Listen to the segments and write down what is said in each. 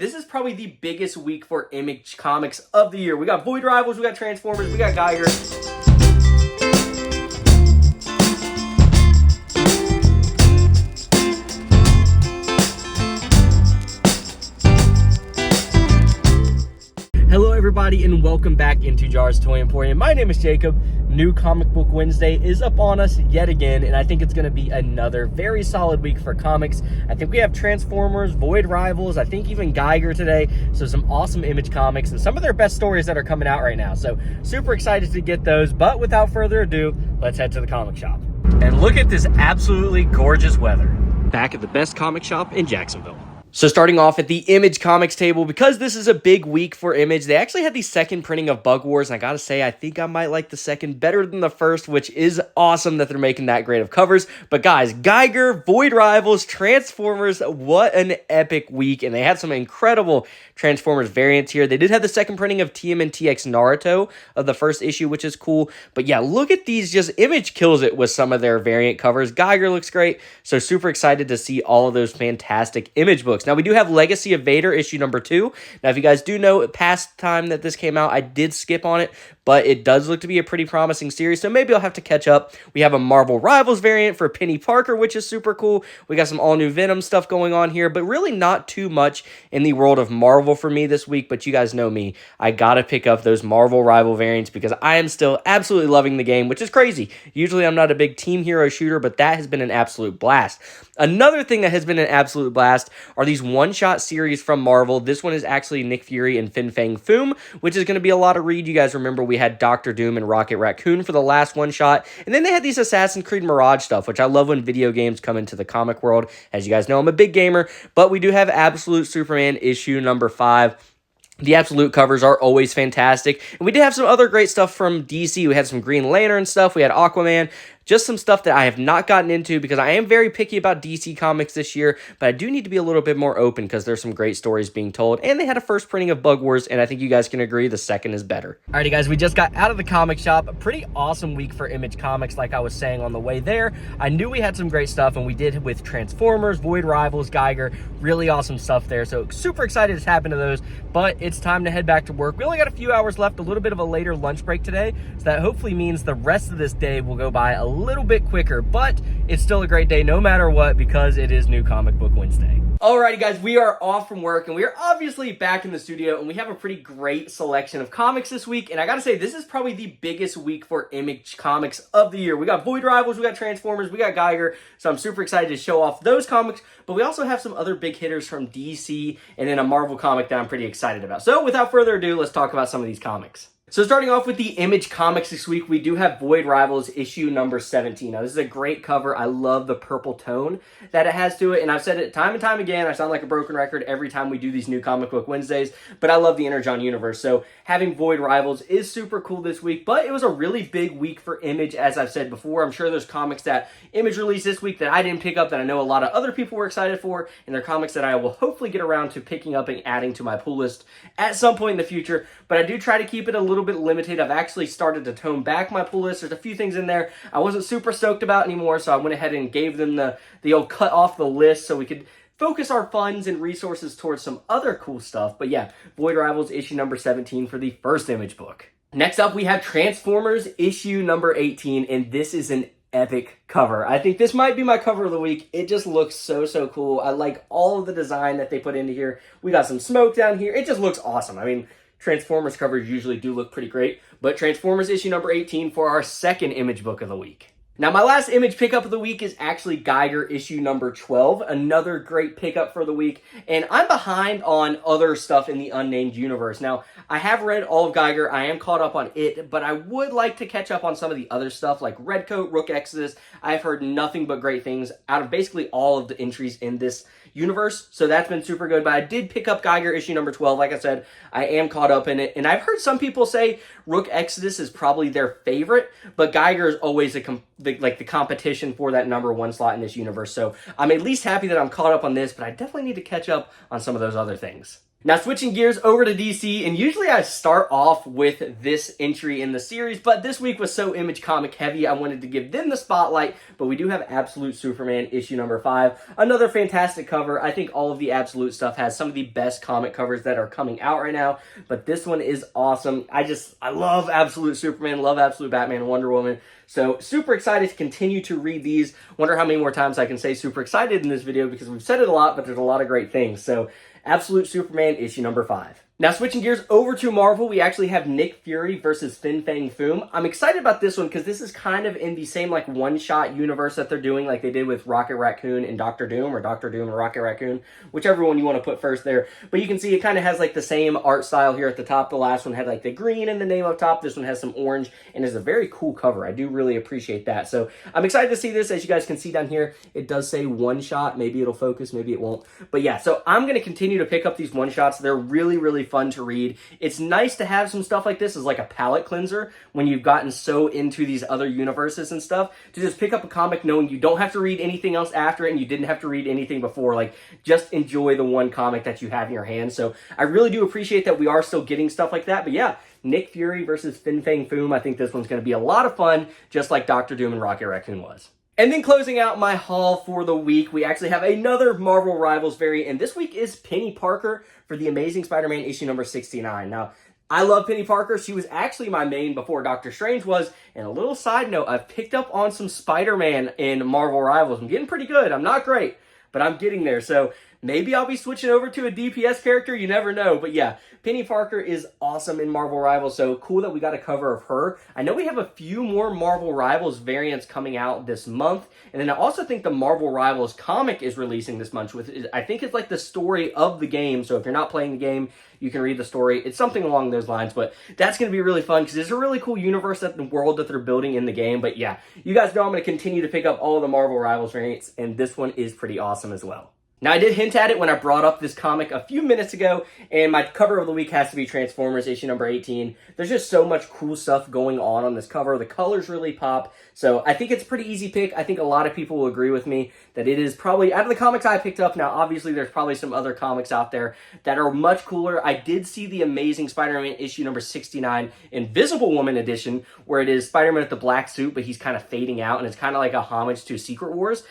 This is probably the biggest week for Image Comics of the year. We got Void Rivals, we got Transformers, we got Geiger. Hello everybody and welcome back into Jar's Toy Emporium. My name is Jacob. New Comic Book Wednesday is upon us yet again, and I think it's going to be another very solid week for comics. I think we have Transformers, Void Rivals, I think even Geiger today, so some awesome Image comics and some of their best stories that are coming out right now. So super excited to get those, but without further ado, let's head to the comic shop. And look at this absolutely gorgeous weather. Back at the best comic shop in Jacksonville. So starting off at the Image Comics table, because this is a big week for Image, they actually had the second printing of Bug Wars, and I gotta say, I think I might like the second better than the first, which is awesome that they're making that great of covers. But guys, Geiger, Void Rivals, Transformers, what an epic week, and they had some incredible Transformers variants here. They did have the second printing of TMNT X Naruto of the first issue, which is cool. But yeah, look at these, just Image kills it with some of their variant covers. Geiger looks great, so super excited to see all of those fantastic Image books. Now, we do have Legacy of Vader, issue number 2. Now, if you guys do know, past time that this came out, I did skip on it, but it does look to be a pretty promising series, so maybe I'll have to catch up. We have a Marvel Rivals variant for Penny Parker, which is super cool. We got some all-new Venom stuff going on here, but really not too much in the world of Marvel for me this week, but you guys know me. I gotta pick up those Marvel Rival variants because I am still absolutely loving the game, which is crazy. Usually, I'm not a big Team Hero shooter, but that has been an absolute blast. Another thing that has been an absolute blast are these one-shot series from Marvel. This one is actually Nick Fury and Fang Foom, which is going to be a lot of read. You guys remember we had Doctor Doom and Rocket Raccoon for the last one-shot, and then they had these Assassin's Creed Mirage stuff, which I love when video games come into the comic world. As you guys know, I'm a big gamer, but we do have Absolute Superman issue number 5. The Absolute covers are always fantastic. And we did have some other great stuff from DC. We had some Green Lantern stuff. We had Aquaman. Just some stuff that I have not gotten into because I am very picky about DC Comics this year, but I do need to be a little bit more open because there's some great stories being told. And they had a first printing of Bug Wars, and I think you guys can agree the second is better. Alrighty guys, we just got out of the comic shop. A pretty awesome week for Image Comics, like I was saying on the way there. I knew we had some great stuff, and we did with Transformers, Void Rivals, Geiger. Really awesome stuff there, so super excited to tap into those, but it's time to head back to work. We only got a few hours left, a little bit of a later lunch break today, so that hopefully means the rest of this day will go by a little bit quicker, but it's still a great day no matter what because it is New Comic Book Wednesday. Alrighty guys, we are off from work and we are obviously back in the studio and we have a pretty great selection of comics this week, and I gotta say this is probably the biggest week for Image Comics of the year. We got Void Rivals, we got Transformers, we got Geiger, so I'm super excited to show off those comics, but we also have some other big hitters from DC and then a Marvel comic that I'm pretty excited about. So without further ado, let's talk about some of these comics. So starting off with the Image Comics this week, we do have Void Rivals issue number 17. Now, this is a great cover. I love the purple tone that it has to it, and I've said it time and time again. I sound like a broken record every time we do these New Comic Book Wednesdays, but I love the Energon universe. So having Void Rivals is super cool this week, but it was a really big week for Image, as I've said before. I'm sure there's comics that Image released this week that I didn't pick up that I know a lot of other people were excited for, and they're comics that I will hopefully get around to picking up and adding to my pull list at some point in the future, but I do try to keep it a little bit limited. I've actually started to tone back my pull list. There's a few things in there I wasn't super stoked about anymore, so I went ahead and gave them the old cut off the list so we could focus our funds and resources towards some other cool stuff. But yeah, Void Rivals issue number 17 for the first Image book. Next up, we have Transformers issue number 18, and this is an epic cover. I think this might be my cover of the week. It just looks so cool. I like all of the design that they put into here. We got some smoke down here. It just looks awesome. I mean, Transformers covers usually do look pretty great, but Transformers issue number 18 for our second Image book of the week. Now, my last Image pickup of the week is actually Geiger issue number 12, another great pickup for the week, and I'm behind on other stuff in the unnamed universe. Now, I have read all of Geiger, I am caught up on it, but I would like to catch up on some of the other stuff like Redcoat, Rook Exodus. I've heard nothing but great things out of basically all of the entries in this universe, so that's been super good. But I did pick up Geiger issue number 12. Like I said, I am caught up in it, and I've heard some people say Rook Exodus is probably their favorite, but Geiger is always the competition for that number one slot in this universe. So I'm at least happy that I'm caught up on this, but I definitely need to catch up on some of those other things. Now switching gears over to DC, and usually I start off with this entry in the series, but this week was so Image comic heavy, I wanted to give them the spotlight, but we do have Absolute Superman issue number 5. Another fantastic cover. I think all of the Absolute stuff has some of the best comic covers that are coming out right now, but this one is awesome. I love Absolute Superman, love Absolute Batman and Wonder Woman. So super excited to continue to read these. Wonder how many more times I can say super excited in this video because we've said it a lot, but there's a lot of great things. So Absolute Superman issue number 5. Now switching gears over to Marvel, we actually have Nick Fury versus Fang Foom. I'm excited about this one because this is kind of in the same like one-shot universe that they're doing like they did with Rocket Raccoon and Doctor Doom, or Doctor Doom and Rocket Raccoon, whichever one you want to put first there. But you can see it kind of has like the same art style here at the top. The last one had like the green and the name up top. This one has some orange and is a very cool cover. I do really appreciate that. So I'm excited to see this. As you guys can see down here, it does say one shot. Maybe it'll focus, maybe it won't. But yeah, so I'm going to continue to pick up these one-shots. They're really, really fun to read. It's nice to have some stuff like this as like a palate cleanser when you've gotten so into these other universes and stuff, to just pick up a comic knowing you don't have to read anything else after it and you didn't have to read anything before. Like, just enjoy the one comic that you have in your hand. So I really do appreciate that we are still getting stuff like that. But yeah, Nick Fury versus Fang Foom. I think this one's going to be a lot of fun, just like Doctor Doom and Rocket Raccoon was. And then closing out my haul for the week, we actually have another Marvel Rivals variant, and this week is Penny Parker for the Amazing Spider-Man issue number 69. Now, I love Penny Parker. She was actually my main before Doctor Strange was. And a little side note, I've picked up on some Spider-Man in Marvel Rivals. I'm getting pretty good. I'm not great, but I'm getting there. So maybe I'll be switching over to a DPS character. You never know. But yeah, Penny Parker is awesome in Marvel Rivals. So cool that we got a cover of her. I know we have a few more Marvel Rivals variants coming out this month. And then I also think the Marvel Rivals comic is releasing this month. I think it's like the story of the game. So if you're not playing the game, you can read the story. It's something along those lines. But that's going to be really fun because it's a really cool universe, that the world that they're building in the game. But yeah, you guys know I'm going to continue to pick up all of the Marvel Rivals variants. And this one is pretty awesome as well. Now, I did hint at it when I brought up this comic a few minutes ago, and my cover of the week has to be Transformers issue number 18. There's just so much cool stuff going on this cover. The colors really pop, so I think it's a pretty easy pick. I think a lot of people will agree with me that it is probably, out of the comics I picked up, now obviously there's probably some other comics out there that are much cooler. I did see the Amazing Spider-Man issue number 69 Invisible Woman edition, where it is Spider-Man with the black suit, but he's kind of fading out, and it's kind of like a homage to Secret Wars.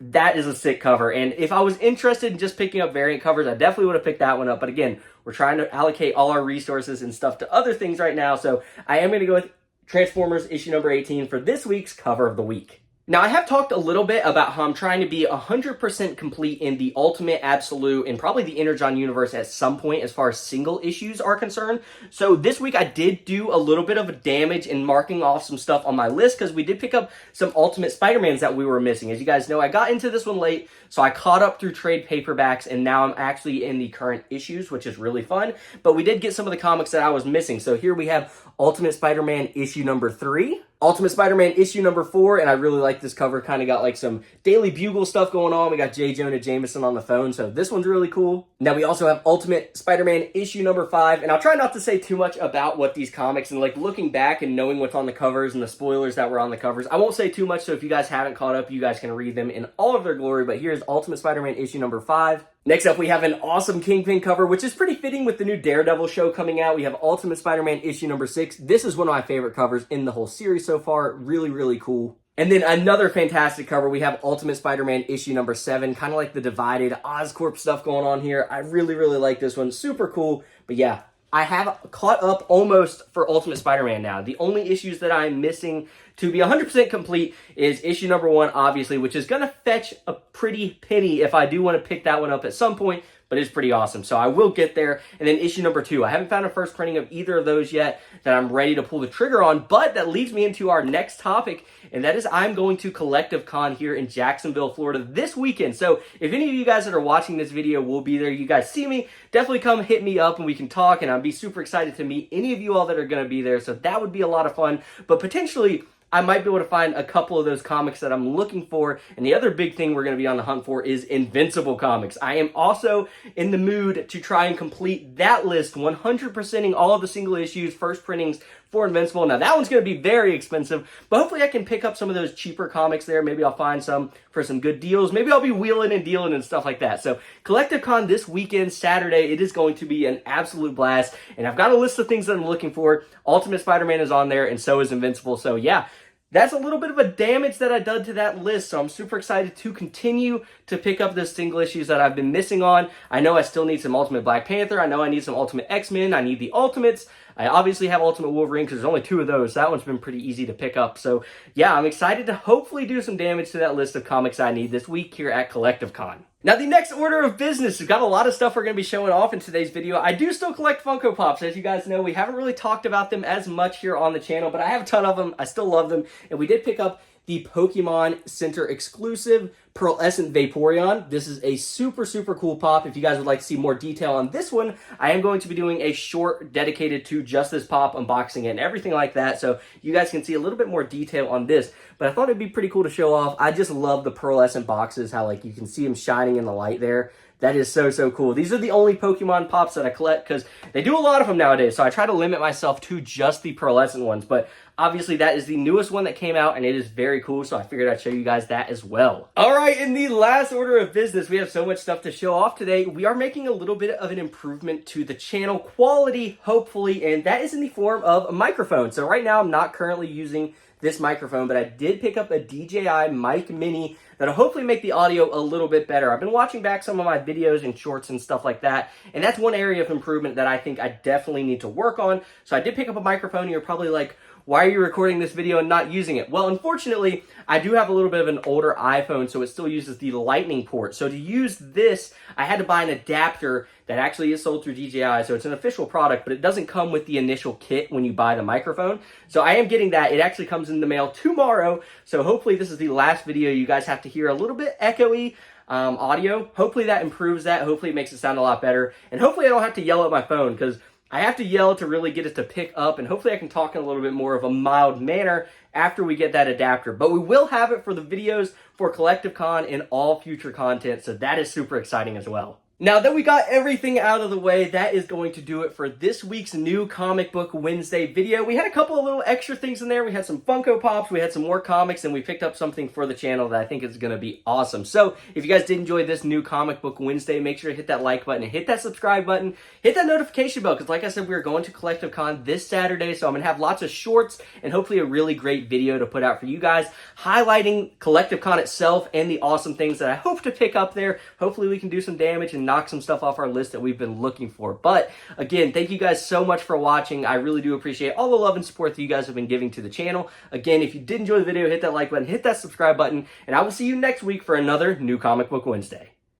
That is a sick cover, and if I was interested in just picking up variant covers, I definitely would have picked that one up. But again, we're trying to allocate all our resources and stuff to other things right now, so I am going to go with Transformers issue number 18 for this week's cover of the week. Now, I have talked a little bit about how I'm trying to be 100% complete in the Ultimate, Absolute, and probably the Energon universe at some point as far as single issues are concerned. So this week I did do a little bit of damage in marking off some stuff on my list because we did pick up some Ultimate Spider-Mans that we were missing. As you guys know, I got into this one late, so I caught up through trade paperbacks, and now I'm actually in the current issues, which is really fun. But we did get some of the comics that I was missing. So here we have Ultimate Spider-Man issue number 3. Ultimate Spider-Man issue number 4, and I really like this cover. Kind of got like some Daily Bugle stuff going on. We got J. Jonah Jameson on the phone, so this one's really cool. Now we also have Ultimate Spider-Man issue number 5, and I'll try not to say too much about what these comics, and like looking back and knowing what's on the covers and the spoilers that were on the covers, I won't say too much, so if you guys haven't caught up, you guys can read them in all of their glory. But here's Ultimate Spider-Man issue number 5. Next up, we have an awesome Kingpin cover, which is pretty fitting with the new Daredevil show coming out. We have Ultimate Spider-Man issue number 6. This is one of my favorite covers in the whole series so far. Really, really cool. And then another fantastic cover, we have Ultimate Spider-Man issue number 7. Kind of like the divided Oscorp stuff going on here. I really, really like this one. Super cool. But yeah, I have caught up almost for Ultimate Spider-Man now. The only issues that I'm missing to be 100% complete is issue number 1, obviously, which is going to fetch a pretty penny if I do want to pick that one up at some point, but it's pretty awesome. So I will get there. And then issue number 2. I haven't found a first printing of either of those yet that I'm ready to pull the trigger on, but that leads me into our next topic, and that is I'm going to CollectiveCon here in Jacksonville, Florida this weekend. So if any of you guys that are watching this video will be there, you guys see me, definitely come hit me up and we can talk, and I'll be super excited to meet any of you all that are going to be there. So that would be a lot of fun, but potentially I might be able to find a couple of those comics that I'm looking for. And the other big thing we're going to be on the hunt for is Invincible comics. I am also in the mood to try and complete that list, 100%ing all of the single issues, first printings for Invincible. Now, that one's going to be very expensive, but hopefully I can pick up some of those cheaper comics there. Maybe I'll find some for some good deals. Maybe I'll be wheeling and dealing and stuff like that. So, CollectiveCon this weekend, Saturday, it is going to be an absolute blast, and I've got a list of things that I'm looking for. Ultimate Spider-Man is on there, and so is Invincible. So, yeah. That's a little bit of a damage that I did to that list, so I'm super excited to continue to pick up those single issues that I've been missing on. I know I still need some Ultimate Black Panther. I know I need some Ultimate X-Men. I need the Ultimates. I obviously have Ultimate Wolverine because there's only 2 of those. That one's been pretty easy to pick up. So, yeah, I'm excited to hopefully do some damage to that list of comics I need this week here at CollectiveCon. Now, the next order of business, we've got a lot of stuff we're going to be showing off in today's video. I do still collect Funko Pops. As you guys know, we haven't really talked about them as much here on the channel, but I have a ton of them. I still love them. And we did pick up the Pokemon Center exclusive pearlescent Vaporeon. This is a super, super cool pop. If you guys would like to see more detail on this one, I am going to be doing a short dedicated to just this pop, unboxing it and everything like that, so you guys can see a little bit more detail on this. But I thought it'd be pretty cool to show off. I just love the pearlescent boxes, how like you can see them shining in the light there. That is so, so cool. These are the only Pokemon Pops that I collect because they do a lot of them nowadays. So I try to limit myself to just the pearlescent ones. But obviously that is the newest one that came out and it is very cool. So I figured I'd show you guys that as well. All right, in the last order of business, we have so much stuff to show off today. We are making a little bit of an improvement to the channel quality, hopefully. And that is in the form of a microphone. So right now I'm not currently using this microphone, but I did pick up a DJI Mic Mini that'll hopefully make the audio a little bit better. I've been watching back some of my videos and shorts and stuff like that, and that's one area of improvement that I think I definitely need to work on. So I did pick up a microphone, and you're probably like, why are you recording this video and not using it? Well, unfortunately, I do have a little bit of an older iPhone, so it still uses the lightning port. So to use this, I had to buy an adapter that actually is sold through DJI, so it's an official product, but it doesn't come with the initial kit when you buy the microphone. So I am getting that. It actually comes in the mail tomorrow, so hopefully this is the last video you guys have to hear a little bit echoey audio. Hopefully that improves that. Hopefully it makes it sound a lot better, and hopefully I don't have to yell at my phone, because I have to yell to really get it to pick up, and hopefully I can talk in a little bit more of a mild manner after we get that adapter. But we will have it for the videos for CollectiveCon and all future content, so that is super exciting as well. Now that we got everything out of the way, that is going to do it for this week's new Comic Book Wednesday video. We had a couple of little extra things in there. We had some Funko Pops, we had some more comics, and we picked up something for the channel that I think is going to be awesome. So if you guys did enjoy this new Comic Book Wednesday, make sure to hit that like button and hit that subscribe button. Hit that notification bell, because like I said, we're going to CollectiveCon this Saturday, so I'm going to have lots of shorts and hopefully a really great video to put out for you guys, highlighting CollectiveCon itself and the awesome things that I hope to pick up there. Hopefully we can do some damage and knock some stuff off our list that we've been looking for. But again, thank you guys so much for watching. I really do appreciate all the love and support that you guys have been giving to the channel. Again, if you did enjoy the video, hit that like button, hit that subscribe button, and I will see you next week for another new Comic Book Wednesday.